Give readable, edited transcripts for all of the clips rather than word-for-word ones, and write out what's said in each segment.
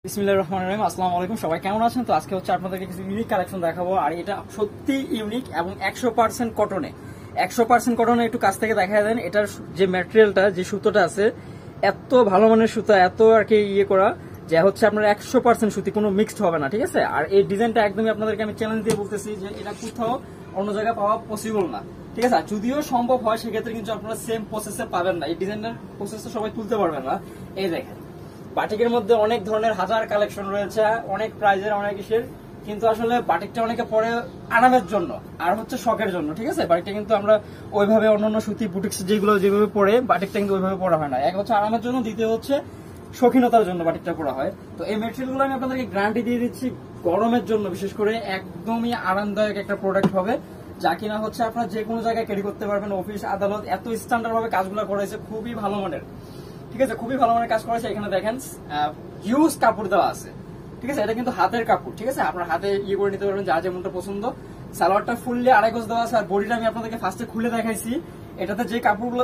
বিসমিল্লাহির রহমানির রহিম। আসসালামু আলাইকুম, সবাই কেমন আছেন? তো আজকে হচ্ছে আপনাদেরকে কিছু ইউনিক কালেকশন দেখাবো, আর এটা সত্যি ইউনিক এবং 100% কটনে। 100% কটনে একটু কাছ থেকে দেখা দেন। এটার যে ম্যাটেরিয়ালটা, যে সুতোটা আছে, এত ভালো মানের সুতা, এত আর কি ইয়ে করা যে হচ্ছে আপনার 100% সুতি, কোনো মিক্সড হবে না, ঠিক আছে? আর এই ডিজাইনটা একদমই আপনাদেরকে আমি চ্যালেঞ্জ দিয়ে বলতেছি যে এটা কোথাও অন্য জায়গায় পাওয়া পসিবল না, ঠিক আছে? আর যদিও সম্ভব হয় সেক্ষেত্রে কিন্তু আপনারা সেম প্রসেসে পাবেন না, এই ডিজাইনের প্রসেসটা সবাই তুলতে পারবেন না। এই দেখেন, বাটিকের মধ্যে অনেক ধরনের হাজার কালেকশন রয়েছে, অনেক প্রাইজের, অনেক ইসের, কিন্তু আসলে বাটিকটা অনেকে পরে আরামের জন্য আর হচ্ছে শখের জন্য, ঠিক আছে? বাটিকটা কিন্তু আমরা ওইভাবে অন্যান্য সুতি বুটিক্স যেগুলো যেভাবে পরে, বাটিকটা কিন্তু ওইভাবে পরা হয় না। এক হচ্ছে আরামের জন্য, দ্বিতীয় হচ্ছে শৌখিনতার জন্য বাটিকটা পরা হয়। তো এই মেটেরিয়ালগুলো আমি আপনাদেরকে গ্যারান্টি দিয়ে দিচ্ছি, গরমের জন্য বিশেষ করে একদমই আরামদায়ক একটা প্রোডাক্ট হবে, যা কিনা হচ্ছে আপনার যে কোনো জায়গায় ক্যারি করতে পারবেন, অফিস আদালত। এত স্ট্যান্ডার্ড ভাবে কাজগুলো করেছে, খুবই ভালো মানের, ঠিক আছে? খুবই ভালো মানের কাজ করেছে। এখানে দেখেন হিউজ কাপড় দেওয়া আছে, ঠিক আছে? এটা কিন্তু হাতের কাপড়, ঠিক আছে? আপনার হাতে ইয়ে করে নিতে পারবেন যা যেমনটা পছন্দ। সালোয়ারটা ফুললি 2.5 গজ দেওয়া আছে, আর বডিটা আমি আপনাদেরকে ফার্স্টে খুলে দেখাইছি। এটাতে যে কাপড়গুলো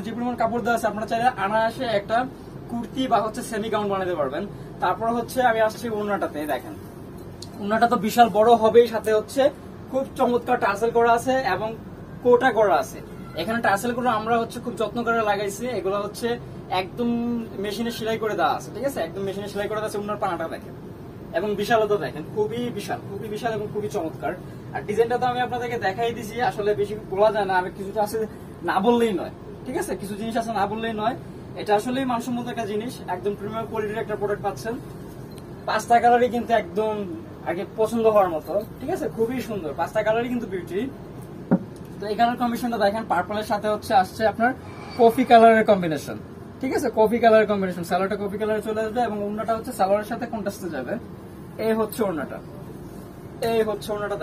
যে পরিমাণ কাপড় দেওয়া আছে, আপনারা চাইলে আনায়াসে একটা কুর্তি বা হচ্ছে সেমি গাউন বানাতে পারবেন। তারপর হচ্ছে আমি আসছি ওড়নাটাতে। দেখেন, ওড়নাটা তো বিশাল বড় হবেই, সাথে হচ্ছে খুব চমৎকার টাসেল করা আছে এবং কোটা করা আছে। এখানে টাসেল গুলো আমরা হচ্ছে খুব যত্ন করে লাগাইছি। এগুলো হচ্ছে একদম মেশিনে সেলাই করে দেওয়া আছে, ঠিক আছে? একদম মেশিনে সেলাই করে দেওয়া আছে। ওনার পানাটা দেখেন এবং বিশালতা দেখেন, খুবই বিশাল এবং খুবই চমৎকার। আর ডিজাইনটা তো আমি আপনাদেরকে দেখাই দিছি, আসলে বেশি বলা যায় না। আমি কিছুটা আছে না বললেই নয়, ঠিক আছে? কিছু জিনিস আছে না বললেই নয়। এটা আসলেই মানসম্মত একটা জিনিস, একদম প্রিমিয়াম কোয়ালিটির একটা প্রোডাক্ট পাচ্ছেন। 5টা কালারই কিন্তু একদম আগে পছন্দ হওয়ার মতো, ঠিক আছে? খুবই সুন্দর, 5টা কালারই কিন্তু বিউটি। তো এই কালার কম্বিনেশনটা দেখেন, পার্পলের সাথে হচ্ছে আসছে আপনার কফি কালারের কম্বিনেশন, ঠিক আছে? কফি কালারের কম্বিনেশন, সালোয়ারটা কফি কালারে চলে আসবে এবং ওড়নাটা হচ্ছে সালোয়ারের সাথে কন্ট্রাস্টে যাবে। এই হচ্ছে ওড়নাটা,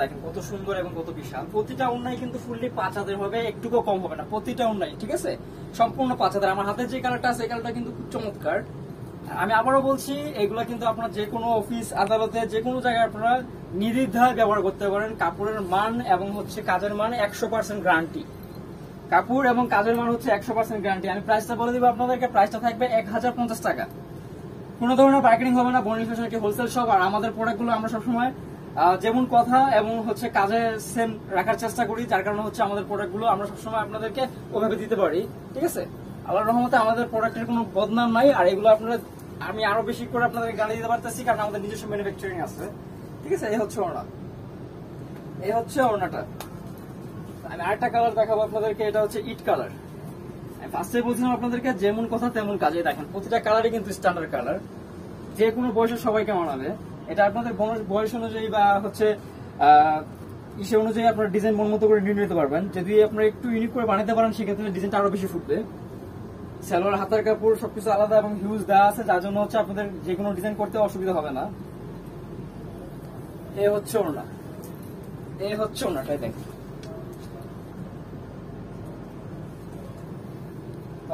দেখেন কত সুন্দর এবং কত বিশাল। প্রতিটা ওড়নাই কিন্তু ফুললি 5 হাতের হবে, একটুকু কম হবে না, প্রতিটা ওড়নাই, ঠিক আছে? সম্পূর্ণ 5 হাতের। আমার হাতে যে কালারটা আছে, এই কালারটা কিন্তু খুব চমৎকার। আমি আবারও বলছি, এগুলা কিন্তু আপনার যে কোনো অফিস আদালতে, যে কোনো জায়গায় আপনারা নির্দ্বিধায় ব্যবহার করতে পারেন। কাপড়ের মান এবং হচ্ছে কাজের মান 100% গ্যারান্টি। কাপড় এবং কাজের মান হচ্ছে 100% গ্যারান্টি। আমি প্রাইসটা বলে দিব আপনাদেরকে, প্রাইসটা থাকবে 1050 টাকা। কোনো ধরনের পার্কেটিং হবে না। বর্ণিল ফ্যাশন একটি হোলসেল শপ, আর আমাদের প্রোডাক্টগুলো আমরা সবসময় যেমন কথা এবং হচ্ছে কাজে সেম রাখার চেষ্টা করি, যার কারণে হচ্ছে আমাদের প্রোডাক্টগুলো আমরা সবসময় আপনাদেরকে ওভাবে দিতে পারি, ঠিক আছে? আল্লাহর রহমতে আমাদের প্রোডাক্টের কোনো বদনাম নাই। আর এগুলো আপনারা, আমি আরো বেশি করে আপনাদেরকে গাড়ি দিতে পারতেছি, কারণ আমাদের নিজস্ব ম্যানুফ্যাকচারিং আছে, ঠিক আছে? এই হচ্ছে ওড়না, এই হচ্ছে ওড়নাটা। আমি আরেকটা কালার দেখাবো আপনাদেরকে, এটা হচ্ছে ইট কালার। আমি ফার্স্টে বলছিলাম আপনাদেরকে যেমন কথা তেমন কাজে। দেখেন প্রতিটা কালারই কিন্তু স্ট্যান্ডার্ড কালার, যে কোনো বয়সের সবাইকে মানাবে। এটা আপনাদের বয়স অনুযায়ী বা হচ্ছে ইসে অনুযায়ী আপনারা ডিজাইন মন মতো করে নিয়ে নিতে পারবেন। যদি আপনারা একটু ইউনিক করে বানাতে পারেন, সেক্ষেত্রে ডিজাইনটা আরো বেশি ফুটবে। সালোয়ার, হাতার কাপড় সবকিছু আলাদা এবং হিউজ দেওয়া আছে, যার জন্য হচ্ছে আপনাদের যে কোনো ডিজাইন করতে অসুবিধা হবে না। এই হচ্ছে ওড়না, এই হচ্ছে ওড়নাটাই দেখেন।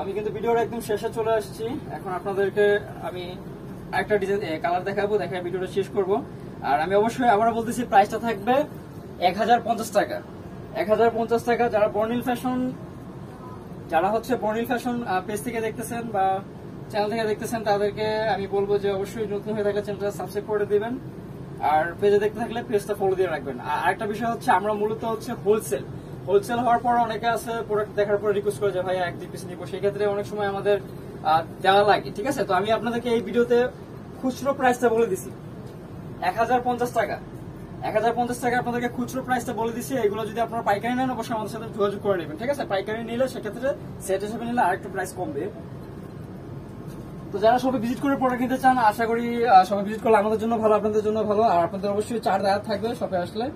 আমি কিন্তু ভিডিওর একদম শেষে চলে আসছি। এখন আপনাদেরকে আমি একটা ডিজাইন কালার দেখাবো, দেখায় ভিডিওটা শেষ করব। আর আমি অবশ্যই আবার বলতেছি, প্রাইসটা থাকবে 1050 টাকা। 1050 টাকা। যারা বর্ণিল ফ্যাশন, যারা হচ্ছে বর্ণিল ফ্যাশন পেজ থেকে দেখতেছেন বা চ্যানেল থেকে দেখতেছেন, তাদেরকে আমি বলবো যে অবশ্যই নতুন হয়ে থাকলে চ্যানেলটা সাবস্ক্রাইব করে দিবেন, আর পেজে দেখতে থাকলে পেজটা ফলো দিয়ে রাখবেন। আর আরেকটা বিষয় হচ্ছে, আমরা মূলত হচ্ছে হোলসেল হওয়ার পর অনেকে আছে প্রোডাক্ট দেখার পর রিকোয়েস্ট করে যে ভাই 1-2 পিস নিবো, সেই ক্ষেত্রে অনেক সময় আমাদের দেওয়া লাগে, ঠিক আছে? তো আমি আপনাদেরকে এই ভিডিওতে খুচরো প্রাইসটা বলে দিছি 1050 টাকা। 1050 টাকা আপনাদেরকে খুচরো প্রাইসটা বলে দিছি। এগুলো যদি আপনারা পাইকারি নেন, অবশ্যই আমাদের সাথে যোগাযোগ করে নেবেন, ঠিক আছে? পাইকারি নিলে সেক্ষেত্রে সেট হিসেবে নিলে আরেকটু প্রাইস কমবে। তো যারা সবাই ভিজিট করে প্রোডাক্ট নিতে চান, আশা করি সবাই ভিজিট করলে আমাদের জন্য ভালো, আপনাদের জন্য ভালো। আর আপনাদের অবশ্যই 4 দেওয়া থাকবে শপে আসলে।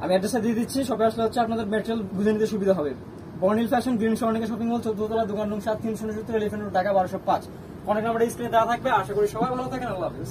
আমি অ্যাড্রেসটা দিয়ে দিচ্ছি। শপে আসলে হচ্ছে আপনাদের ম্যাটেরিয়াল বুঝে নিতে সুবিধা হবে। বর্ণিল ফ্যাশন, গ্রিন শর্নিকা শপিং মল, 14 তলা, দোকান নং 7, 370, elephant road, Dhaka 1205। Contact number স্ক্রিনে দেওয়া থাকবে। আশা করি সবাই ভালো থাকেন। আল্লাহ হাফেজ।